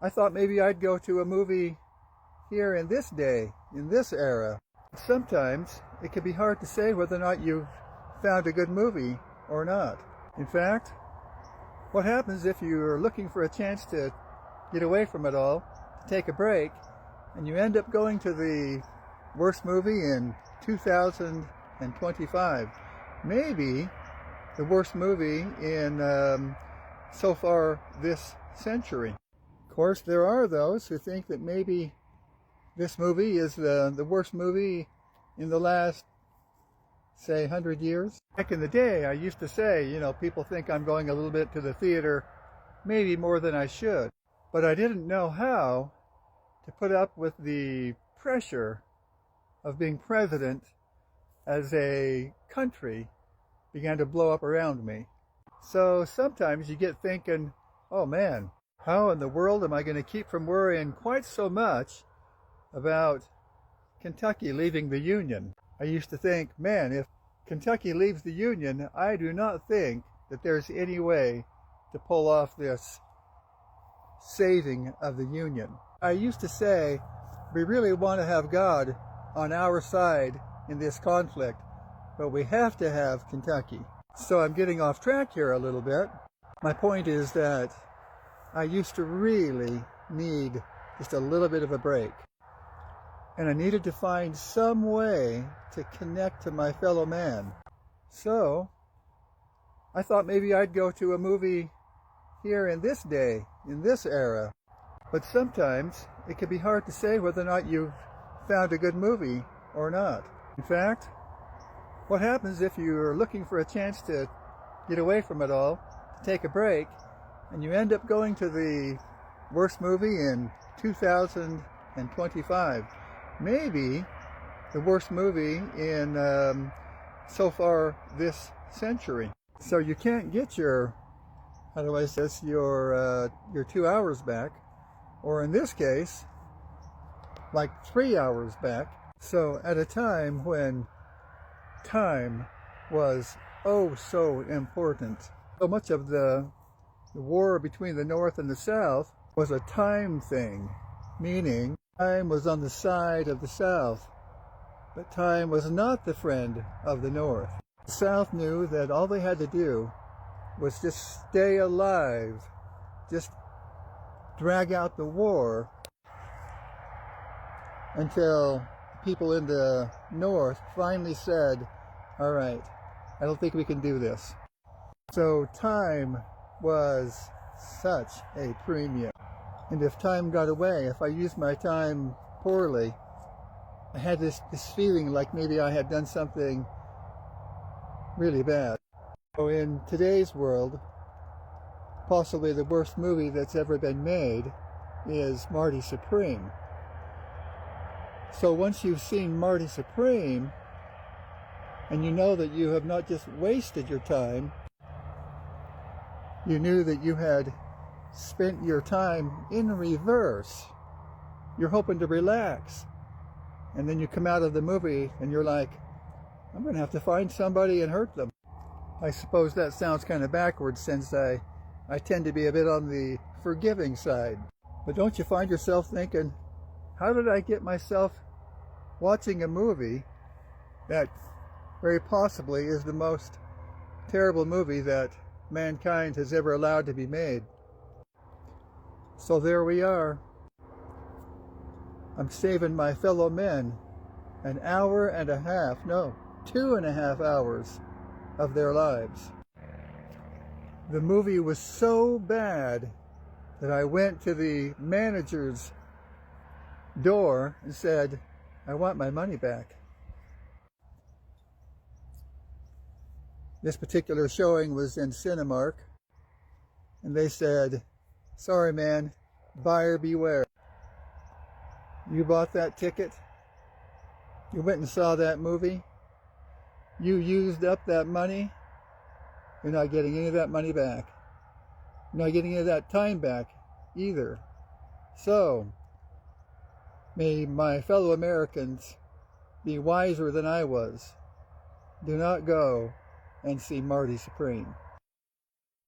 I thought maybe I'd go to a movie here in this day, in this era. Sometimes it can be hard to say whether or not you've found a good movie or not. In fact, what happens if you're looking for a chance to get away from it all, take a break, and you end up going to the worst movie in 2025? Maybe the worst movie in so far this century. Of course, there are those who think that maybe this movie is the worst movie in the last, say, 100 years. Back in the day, I used to say, people think I'm going a little bit to the theater, maybe more than I should. But I didn't know how to put up with the pressure of being president as a country began to blow up around me. So sometimes you get thinking, oh man, how in the world am I going to keep from worrying quite so much about Kentucky leaving the Union? I used to think, man, if Kentucky leaves the Union, I do not think that there's any way to pull off this saving of the Union. I used to say, we really want to have God on our side in this conflict, but we have to have Kentucky. So I'm getting off track here a little bit. My point is that I used to really need just a little bit of a break. And I needed to find some way to connect to my fellow man. So I thought maybe I'd go to a movie here in this day, in this era. But sometimes it can be hard to say whether or not you've found a good movie or not. In fact, what happens if you're looking for a chance to get away from it all, take a break, and you end up going to the worst movie in 2025? Maybe the worst movie in so far this century. So you can't get your, how do I say this, your 2 hours back, or in this case, like 3 hours back. So at a time when time was oh so important, so much of the war between the North and the South was a time thing, meaning time was on the side of the South, but time was not the friend of the North. The South knew that all they had to do was just stay alive, just drag out the war until people in the North finally said, all right, I don't think we can do this. So time was such a premium. And if time got away, if I used my time poorly, I had this feeling like maybe I had done something really bad. So in today's world, possibly the worst movie that's ever been made is Marty Supreme. So once you've seen Marty Supreme, and you know that you have not just wasted your time, you knew that you had spent your time in reverse. You're hoping to relax. And then you come out of the movie and you're like, I'm going to have to find somebody and hurt them. I suppose that sounds kind of backwards since I tend to be a bit on the forgiving side. But don't you find yourself thinking, how did I get myself watching a movie that very possibly is the most terrible movie that mankind has ever allowed to be made? So there we are. I'm saving my fellow men an hour and a half, no, 2.5 hours of their lives. The movie was so bad that I went to the manager's door and said, I want my money back. This particular showing was in Cinemark, and they said, sorry man, buyer beware. You bought that ticket, you went and saw that movie, you used up that money, you're not getting any of that money back. You're not getting any of that time back either. So, may my fellow Americans be wiser than I was. Do not go and see Marty Supreme.